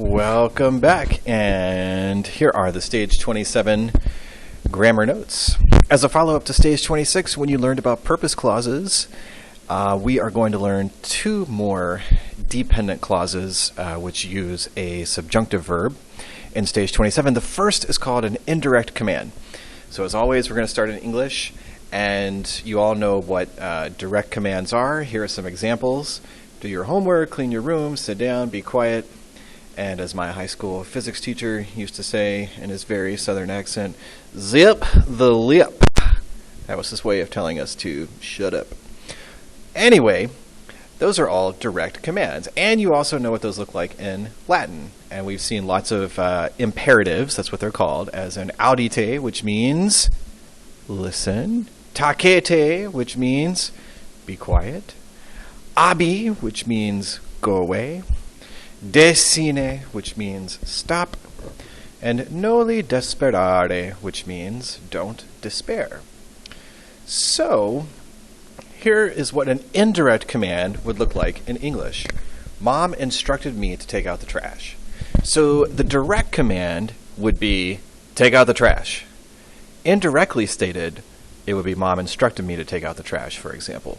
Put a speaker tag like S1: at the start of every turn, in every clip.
S1: Welcome back, and here are the Stage 27 grammar notes. As a follow-up to Stage 26, when you learned about purpose clauses, we are going to learn two more dependent clauses which use a subjunctive verb in Stage 27. The first is called an indirect command. So as always, we're going to start in English, and you all know what direct commands are. Here are some examples. Do your homework, clean your room, sit down, be quiet. And as my high school physics teacher used to say in his very southern accent, zip the lip. That was his way of telling us to shut up. Anyway, those are all direct commands. And you also know what those look like in Latin. And we've seen lots of imperatives, that's what they're called, as in audite, which means listen. Tacete, which means be quiet. Abi, which means go away. Desine, which means stop, and noli desperare, which means don't despair. So, here is what an indirect command would look like in English. Mom instructed me to take out the trash. So, the direct command would be, take out the trash. Indirectly stated, it would be, Mom instructed me to take out the trash, for example.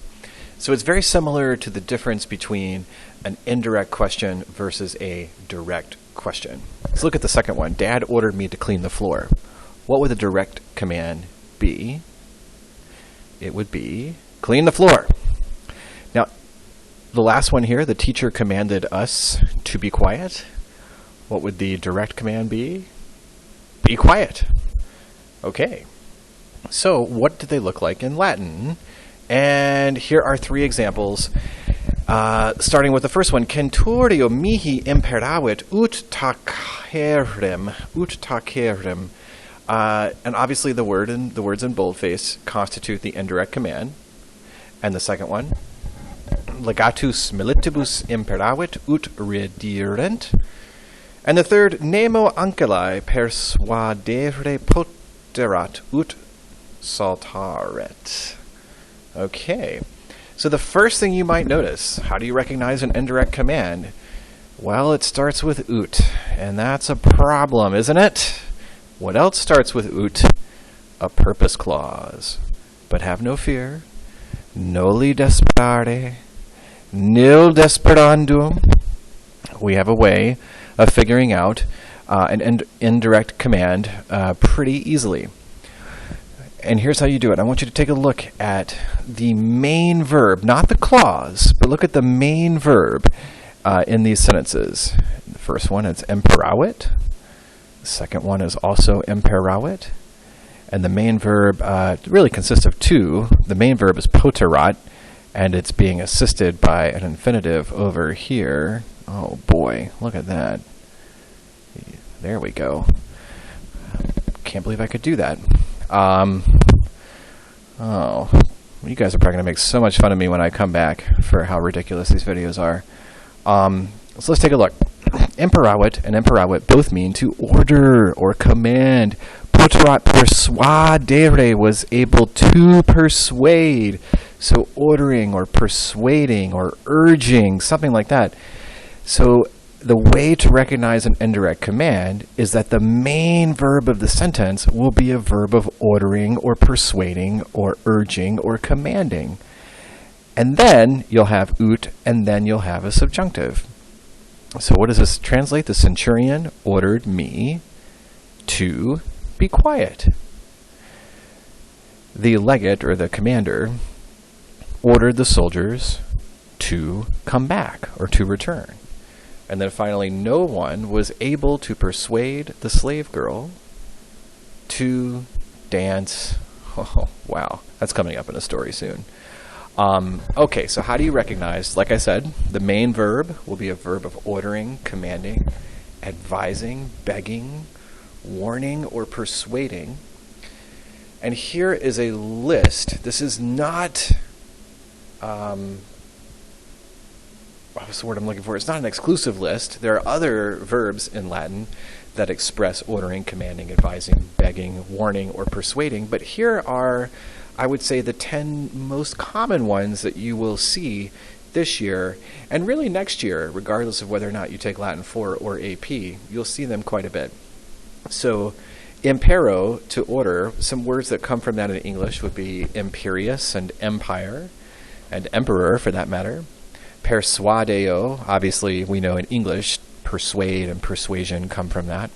S1: So it's very similar to the difference between an indirect question versus a direct question. Let's look at the second one. Dad ordered me to clean the floor. What would the direct command be? It would be, clean the floor. Now, the last one here, the teacher commanded us to be quiet. What would the direct command be? Be quiet. Okay. So what did they look like in Latin? And here are three examples, starting with the first one. Centurio mihi imperavit ut tacerem. And obviously the words in boldface constitute the indirect command. And the second one, legatus militibus imperavit ut redirent. And the third, nemo ancelae persuadere poterat ut saltaret. Okay, so the first thing you might notice, how do you recognize an indirect command? Well, it starts with ut, and that's a problem, isn't it? What else starts with ut? A purpose clause. But have no fear. Noli desperare, nil desperandum. We have a way of figuring out an indirect command pretty easily. And here's how you do it. I want you to take a look at the main verb, not the clause, but look at the main verb in these sentences. The first one is imperavit. The second one is also imperavit. And the main verb really consists of two. The main verb is poterat, and it's being assisted by an infinitive over here. Oh boy, look at that. There we go. Can't believe I could do that. Oh, you guys are probably going to make so much fun of me when I come back for how ridiculous these videos are. So let's take a look. Imperavit and imperavit both mean to order or command. Poterat persuadere was able to persuade. So ordering or persuading or urging, something like that. So the way to recognize an indirect command is that the main verb of the sentence will be a verb of ordering or persuading or urging or commanding. And then you'll have ut, and then you'll have a subjunctive. So what does this translate? The centurion ordered me to be quiet. The legate, or the commander, ordered the soldiers to come back or to return. And then finally, no one was able to persuade the slave girl to dance. Oh, wow. That's coming up in a story soon. Okay, so how do you recognize? Like I said, the main verb will be a verb of ordering, commanding, advising, begging, warning, or persuading. And here is a list. This is not... what's the word I'm looking for? It's not an exclusive list. There are other verbs in Latin that express ordering, commanding, advising, begging, warning, or persuading. But here are, I would say, the 10 most common ones that you will see this year, and really next year, regardless of whether or not you take Latin 4 or AP, you'll see them quite a bit. So impero, to order, some words that come from that in English would be imperious and empire, and emperor for that matter. Persuadeo, obviously we know in English, persuade and persuasion come from that.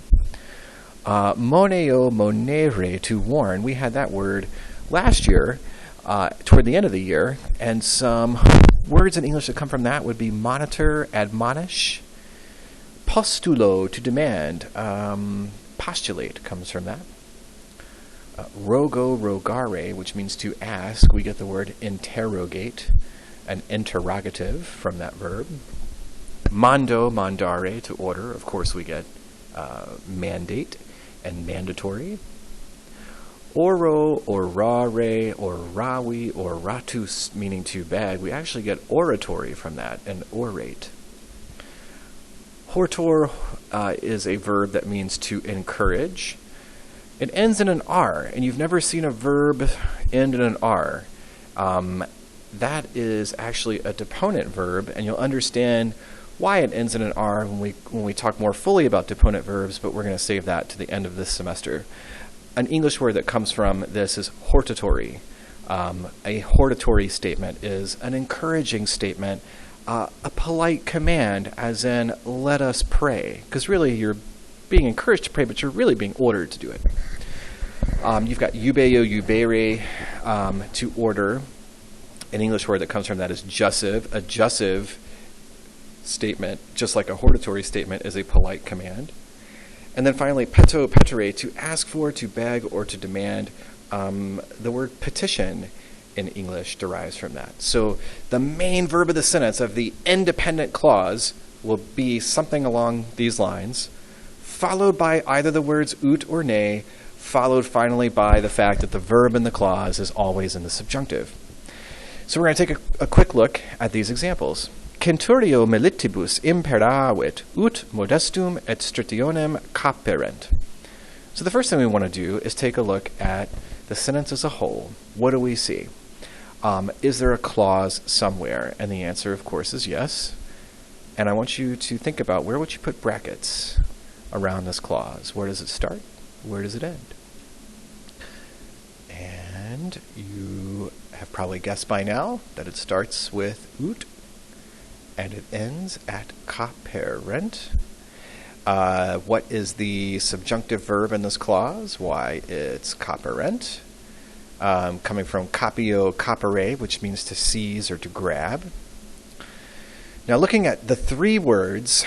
S1: Moneo, monere, to warn. We had that word last year, toward the end of the year, and some words in English that come from that would be monitor, admonish. Postulo, to demand. Postulate comes from that. Rogo, rogare, which means to ask. We get the word interrogate, an interrogative from that verb. Mando, mandare, to order. Of course, we get mandate and mandatory. Oro, orare, orawi, or ratus, meaning to beg. We actually get oratory from that, and orate. Hortor is a verb that means to encourage. It ends in an R, and you've never seen a verb end in an R. That is actually a deponent verb, and you'll understand why it ends in an R when we talk more fully about deponent verbs, but we're going to save that to the end of this semester. An English word that comes from this is hortatory. A hortatory statement is an encouraging statement, a polite command, as in, let us pray. Because really, you're being encouraged to pray, but you're really being ordered to do it. You've got eubeo, eubere, to order. An English word that comes from that is jussive. A jussive statement, just like a hortatory statement, is a polite command. And then finally, peto, petere, to ask for, to beg, or to demand. The word petition in English derives from that. So the main verb of the sentence of the independent clause will be something along these lines, followed by either the words ut or ne, followed finally by the fact that the verb in the clause is always in the subjunctive. So we're going to take a quick look at these examples. Centurio militibus imperavit ut modestum et stritionem caperent. So the first thing we want to do is take a look at the sentence as a whole. What do we see? Is there a clause somewhere? And the answer, of course, is yes. And I want you to think about, where would you put brackets around this clause? Where does it start? Where does it end? And you have probably guessed by now that it starts with ut and it ends at caperent. What is the subjunctive verb in this clause? Why, it's caperent, coming from capio, capere, which means to seize or to grab. Now, looking at the three words,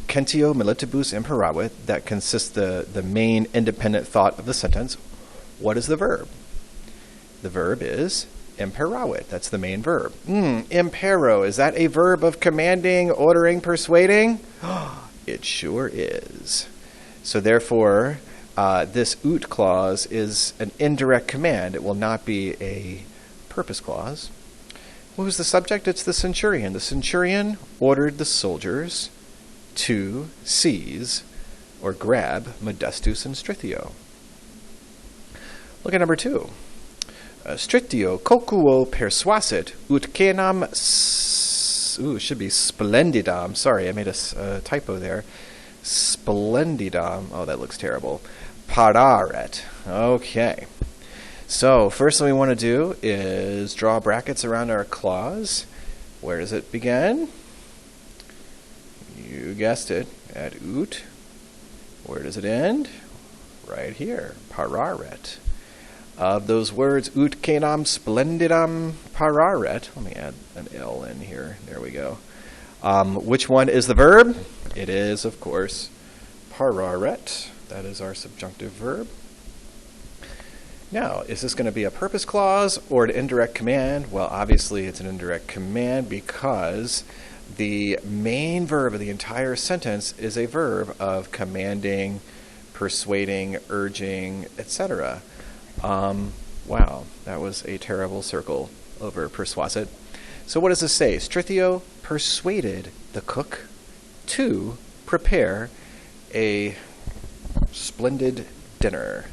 S1: centio militibus imperavit, that consists the main independent thought of the sentence, what is the verb? The verb is imperavit. That's the main verb. Impero, is that a verb of commanding, ordering, persuading? It sure is. So therefore, this ut clause is an indirect command. It will not be a purpose clause. Who's the subject? It's the centurion. The centurion ordered the soldiers to seize or grab Modestus and Strithio. Look at number 2. Strithio coquo persuasit ut cenam it should be splendidam. Sorry, I made a typo there. Splendidam. Oh, that looks terrible. Pararet. Okay. So, first thing we want to do is draw brackets around our clause. Where does it begin? You guessed it, at ut. Where does it end? Right here, pararet. Of those words, ut cenam splendidam pararet. Let me add an L in here. There we go. Which one is the verb? It is, of course, pararet. That is our subjunctive verb. Now, is this going to be a purpose clause or an indirect command? Well, obviously it's an indirect command because the main verb of the entire sentence is a verb of commanding, persuading, urging, etc. Wow, that was a terrible circle over persuasit. So what does this say? Strithio persuaded the cook to prepare a splendid dinner.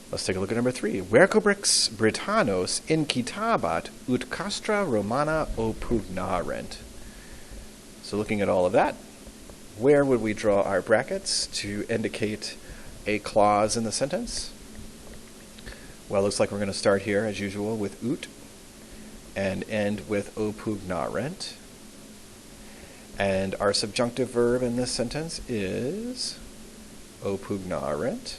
S1: Let's take a look at number 3. Vercobrix Britannos incitabat ut castra Romana opugnarent. So looking at all of that, where would we draw our brackets to indicate a clause in the sentence? Well, it looks like we're going to start here, as usual, with ut and end with opugnarent. And our subjunctive verb in this sentence is opugnarent.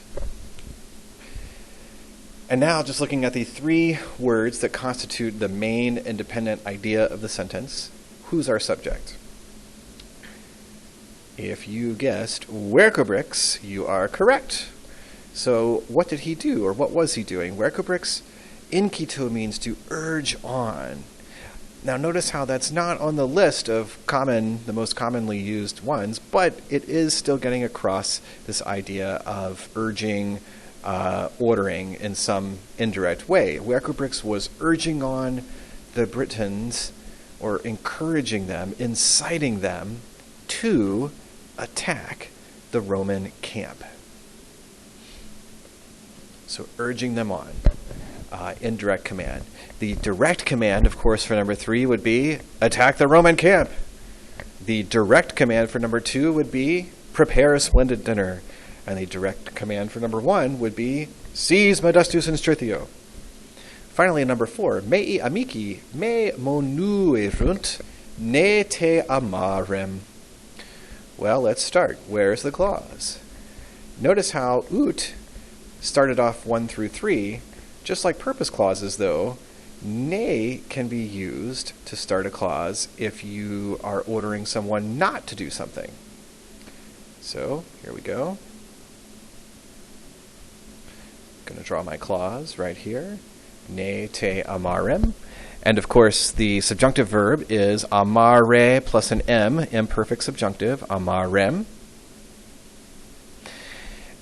S1: And now, just looking at the 3 words that constitute the main independent idea of the sentence, who's our subject? If you guessed Vercobrix, you are correct. So what did he do, or what was he doing? Vercobrix incito means to urge on. Now notice how that's not on the list of the most commonly used ones, but it is still getting across this idea of urging, ordering in some indirect way. Vercobrix was urging on the Britons, or encouraging them, inciting them to attack the Roman camp. So urging them on, indirect command. The direct command, of course, for number 3 would be attack the Roman camp. The direct command for number 2 would be prepare a splendid dinner. And the direct command for number 1 would be seize Modestus and Strythio. Finally, number 4, mei amici me monuerunt ne te amarem. Well, let's start. Where's the clause? Notice how ut started off 1 through 3. Just like purpose clauses, though, ne can be used to start a clause if you are ordering someone not to do something. So, here we go. I'm going to draw my clause right here. Ne te amarem. And of course, the subjunctive verb is amare plus an M, imperfect subjunctive, amarem.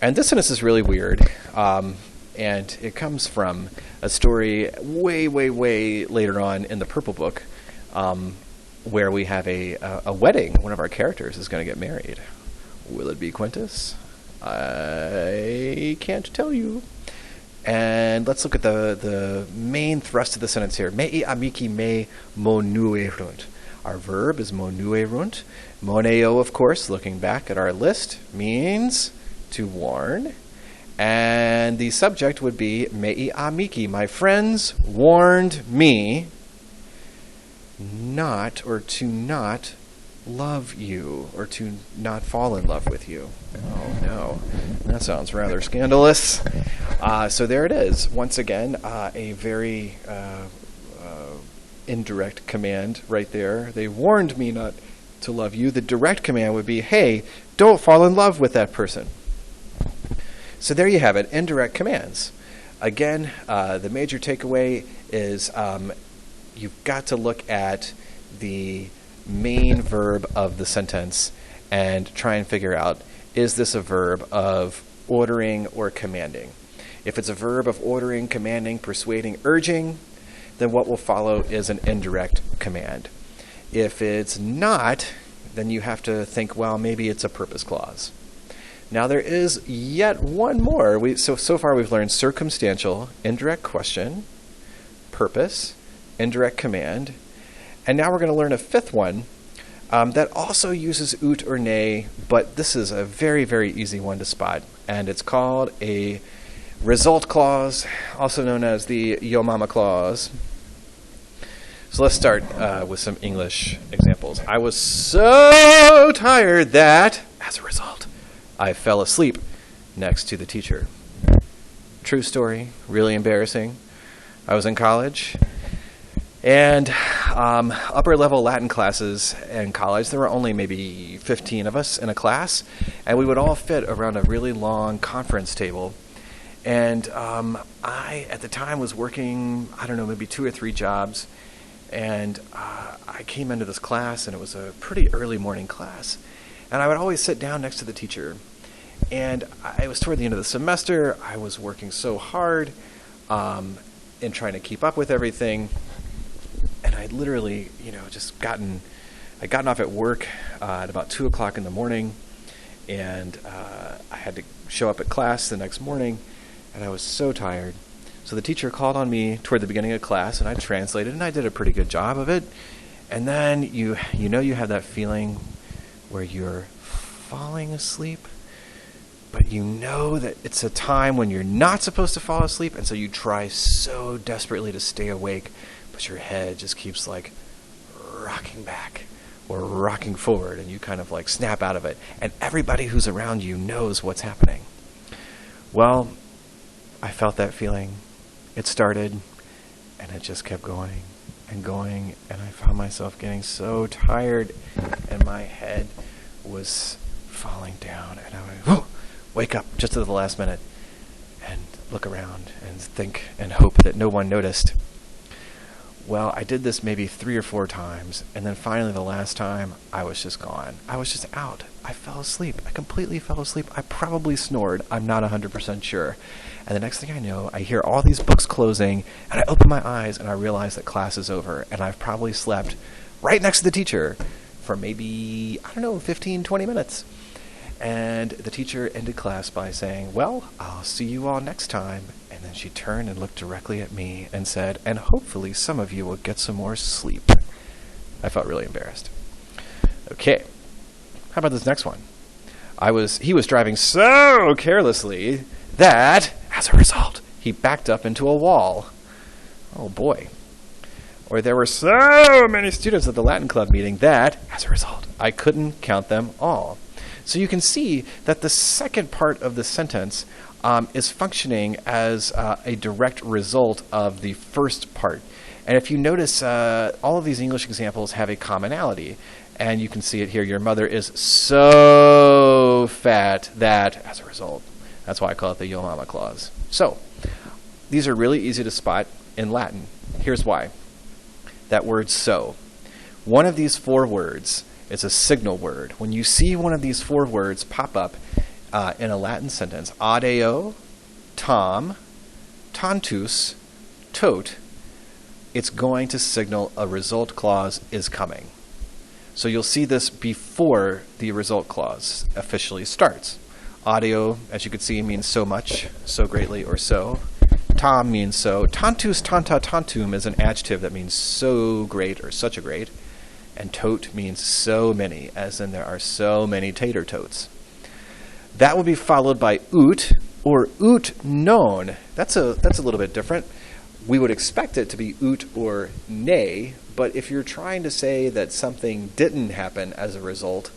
S1: And this sentence is really weird. And it comes from a story way, way, way later on in the Purple Book, where we have a wedding. One of our characters is going to get married. Will it be Quintus? I can't tell you. And let's look at the main thrust of the sentence here. Mei amici me monuerunt. Our verb is monuerunt. Moneo, of course, looking back at our list, means to warn. And the subject would be mei amici. My friends warned me not, or to not love you, or to not fall in love with you. Oh no, that sounds rather scandalous. So there it is. Once again, a very indirect command right there. They warned me not to love you. The direct command would be, hey, don't fall in love with that person. So there you have it, indirect commands. Again, the major takeaway is you've got to look at the main verb of the sentence and try and figure out, is this a verb of ordering or commanding? If it's a verb of ordering, commanding, persuading, urging, then what will follow is an indirect command. If it's not, then you have to think, well, maybe it's a purpose clause. Now there is yet one more. So far we've learned circumstantial, indirect question, purpose, indirect command, and now we're going to learn a 5th one that also uses ut or ne, but this is a very, very easy one to spot, and it's called a result clause, also known as the yo mama clause. So let's start with some English examples. I was so tired that, as a result, I fell asleep next to the teacher. True story, really embarrassing. I was in college, and upper level Latin classes in college, there were only maybe 15 of us in a class, and we would all fit around a really long conference table. And I, at the time, was working, I don't know, maybe 2 or 3 jobs, and I came into this class, and it was a pretty early morning class. And I would always sit down next to the teacher. And it was toward the end of the semester. I was working so hard in trying to keep up with everything. And I'd literally, just gotten off at work at about 2 o'clock in the morning. And I had to show up at class the next morning. and I was so tired. So the teacher called on me toward the beginning of class, and I translated, and I did a pretty good job of it. And then you have that feeling where you're falling asleep, but you know that it's a time when you're not supposed to fall asleep, and so you try so desperately to stay awake, but your head just keeps like rocking back or rocking forward, and you kind of like snap out of it, and everybody who's around you knows what's happening. Well, I felt that feeling. It started, and it just kept going and going, and I found myself getting so tired, and my head was falling down, and I would wake up just at the last minute and look around and think and hope that no one noticed. Well, I did this maybe 3 or 4 times, and then finally the last time, I was just gone. I was just out. I fell asleep. I completely fell asleep. I probably snored. I'm not 100% sure. And the next thing I know, I hear all these books closing, and I open my eyes, and I realize that class is over, and I've probably slept right next to the teacher for maybe, 15, 20 minutes. And the teacher ended class by saying, "Well, I'll see you all next time." And then she turned and looked directly at me and said, "And hopefully some of you will get some more sleep." I felt really embarrassed. Okay. How about this next one? He was driving so carelessly that, as a result, he backed up into a wall. Oh boy. Or there were so many students at the Latin Club meeting that, as a result, I couldn't count them all. So you can see that the second part of the sentence is functioning as a direct result of the first part. And if you notice, all of these English examples have a commonality. And you can see it here. Your mother is so fat that, as a result. That's why I call it the Yo Mama clause. So these are really easy to spot in Latin. Here's why. That word so. One of these 4 words is a signal word. When you see one of these 4 words pop up in a Latin sentence, adeo, tam, tantus, tot, it's going to signal a result clause is coming. So you'll see this before the result clause officially starts. Adeo, as you can see, means so much, so greatly, or so. Tam means so. Tantus, tanta, tantum is an adjective that means so great or such a great. And tot means so many, as in there are so many tater totes. That will be followed by ut or ut non. That's a little bit different. We would expect it to be ut or ne, but if you're trying to say that something didn't happen as a result,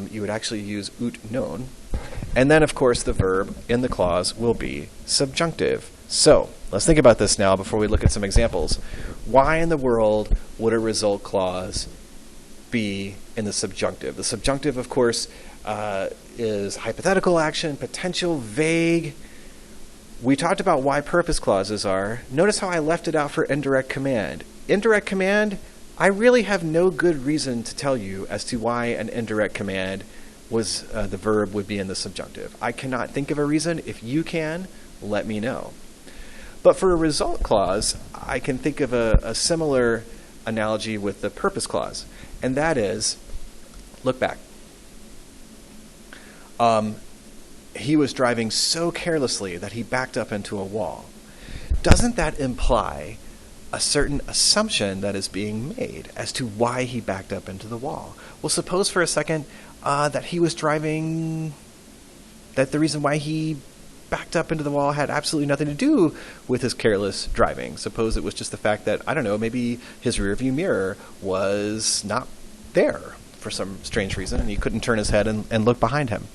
S1: you would actually use ut non. And then, of course, the verb in the clause will be subjunctive. So let's think about this now before we look at some examples. Why in the world would a result clause be in the subjunctive? The subjunctive, of course, is hypothetical action, potential, vague. We talked about why purpose clauses are. Notice how I left it out for indirect command. Indirect command, I really have no good reason to tell you as to why an indirect command was the verb would be in the subjunctive. I cannot think of a reason. If you can, let me know. But for a result clause, I can think of a similar analogy with the purpose clause, and that is, look back. He was driving so carelessly that he backed up into a wall. Doesn't that imply a certain assumption that is being made as to why he backed up into the wall? Well, suppose for a second that he was driving, that the reason why he backed up into the wall had absolutely nothing to do with his careless driving. Suppose it was just the fact that, I don't know, maybe his rearview mirror was not there for some strange reason, and he couldn't turn his head and look behind him.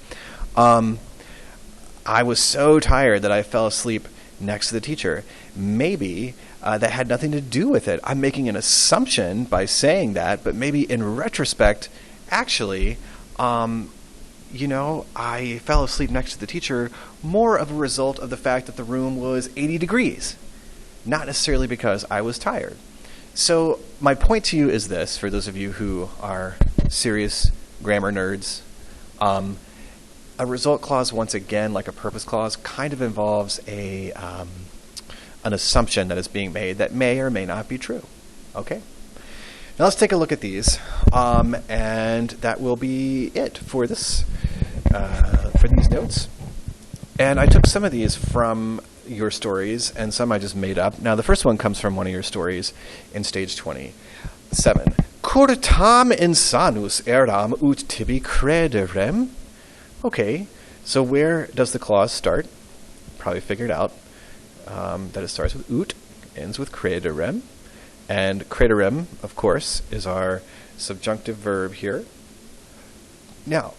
S1: I was so tired that I fell asleep next to the teacher. Maybe that had nothing to do with it. I'm making an assumption by saying that, but maybe in retrospect, actually, I fell asleep next to the teacher more of a result of the fact that the room was 80 degrees, not necessarily because I was tired. So my point to you is this, for those of you who are serious grammar nerds. A result clause, once again, like a purpose clause, kind of involves an assumption that is being made that may or may not be true. Okay? Now let's take a look at these, and that will be it for this for these notes. And I took some of these from your stories, and some I just made up. Now, the first one comes from one of your stories in stage 27. Curtam insanus eram ut tibi crederem. Okay, so where does the clause start? Probably figured out that it starts with ut, ends with crederem. And crederem, of course, is our subjunctive verb here. Now,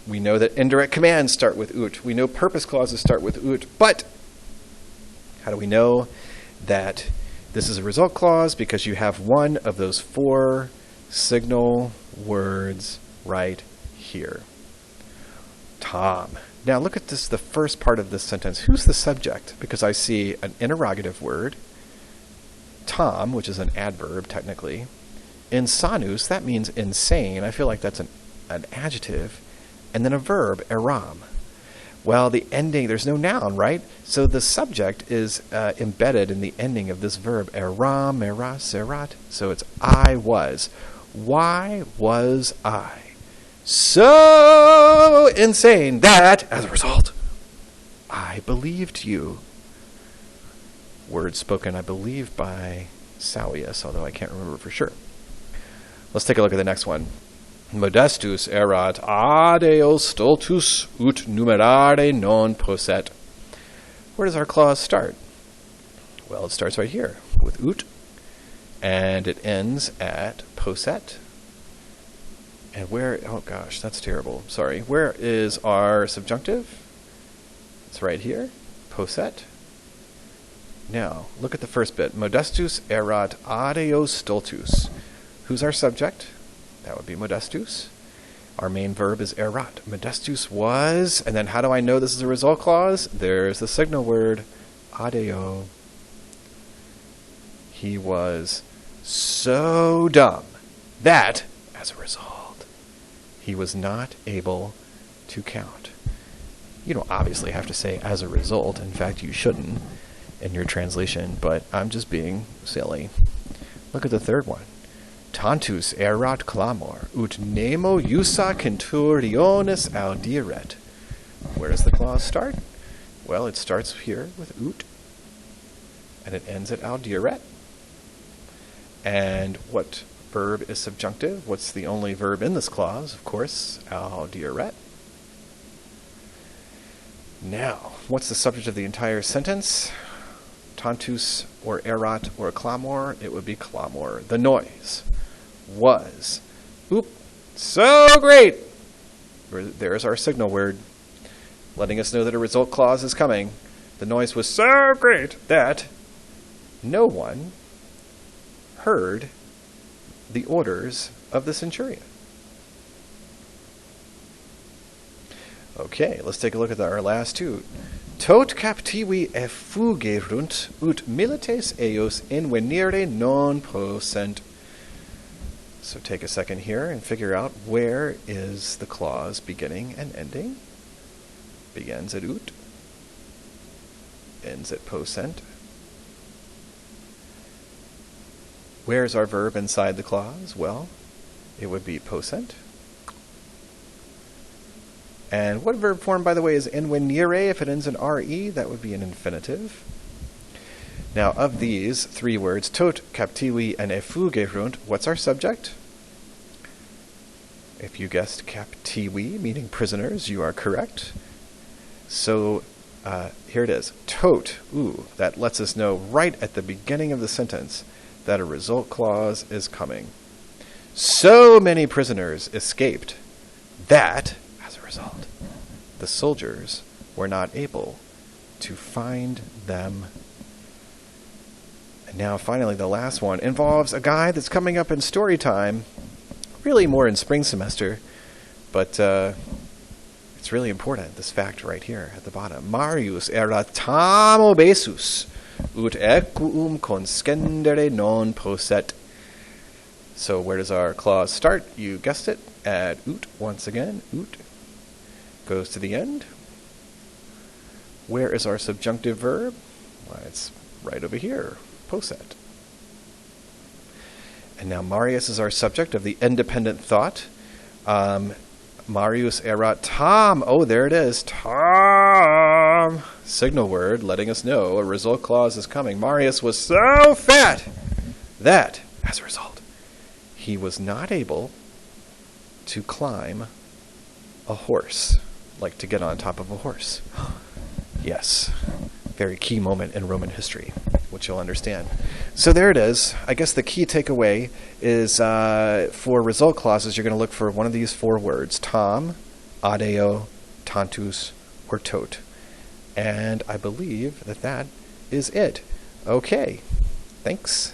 S1: we know that indirect commands start with ut. We know purpose clauses start with ut. But how do we know that this is a result clause? Because you have one of those 4 signal words right here. Tom. Now look at this, the first part of this sentence. Who's the subject? Because I see an interrogative word, Tom, which is an adverb technically. Insanus, that means insane. I feel like that's an adjective. And then a verb, eram. Well, the ending, there's no noun, right? So the subject is embedded in the ending of this verb, eram, eras, erat. So it's I was. Why was I so insane that, as a result, I believed you? Words spoken, I believe, by Sawius, although I can't remember for sure. Let's take a look at the next one. Modestus erat adeo stultus ut numerare non posset. Where does our clause start? Well, it starts right here with ut, and it ends at posset. And where, oh gosh, that's terrible. Sorry. Where is our subjunctive? It's right here, posset. Now, look at the first bit. Modestus erat adeo stultus. Who's our subject? That would be modestus. Our main verb is erat. Modestus was, and then how do I know this is a result clause? There's the signal word, adeo. He was so dumb that, as a result, he was not able to count. You don't obviously have to say as a result. In fact, you shouldn't in your translation, but I'm just being silly. Look at the third one. Tantus erat clamor, ut nemo iusa centurionis audiret. Where does the clause start? Well, it starts here with ut, and it ends at audiret. And what verb is subjunctive? What's the only verb in this clause? Of course, audiret. Now, what's the subject of the entire sentence? Tantus or erat or clamor? It would be clamor. The noise was, so great. There's our signal word, letting us know that a result clause is coming. The noise was so great that no one heard the orders of the centurion. Okay, let's take a look at our last two. Tot captivi effugerunt ut milites eius invenire non possent. So take a second here and figure out where is the clause beginning and ending. Begins at ut, ends at possent. Where's our verb inside the clause? Well, it would be possent. And what verb form, by the way, is invenire? If it ends in re, that would be an infinitive. Now, of these 3 words, tot, captivi, and effugerunt, what's our subject? If you guessed captivi, meaning prisoners, you are correct. So here it is. Tot, that lets us know right at the beginning of the sentence that a result clause is coming. So many prisoners escaped that, as a result, the soldiers were not able to find them. And now finally the last one involves a guy that's coming up in story time, really more in spring semester, but it's really important, this fact right here at the bottom. Marius erat tam obesus, ut equum conscendere non posset. So where does our clause start? You guessed it, at ut once again. Ut goes to the end. Where is our subjunctive verb? Well, it's right over here, posset. And now Marius is our subject of the independent thought. Marius erat tam. Oh, there it is. Tam Tom! Signal word letting us know a result clause is coming. Marius was so fat that, as a result, he was not able to climb a horse, like to get on top of a horse. Yes, very key moment in Roman history, which you'll understand. So there it is. I guess the key takeaway is for result clauses, you're going to look for one of these four words: Tom, adeo, tantus, or tot. And I believe that is it. Okay, thanks.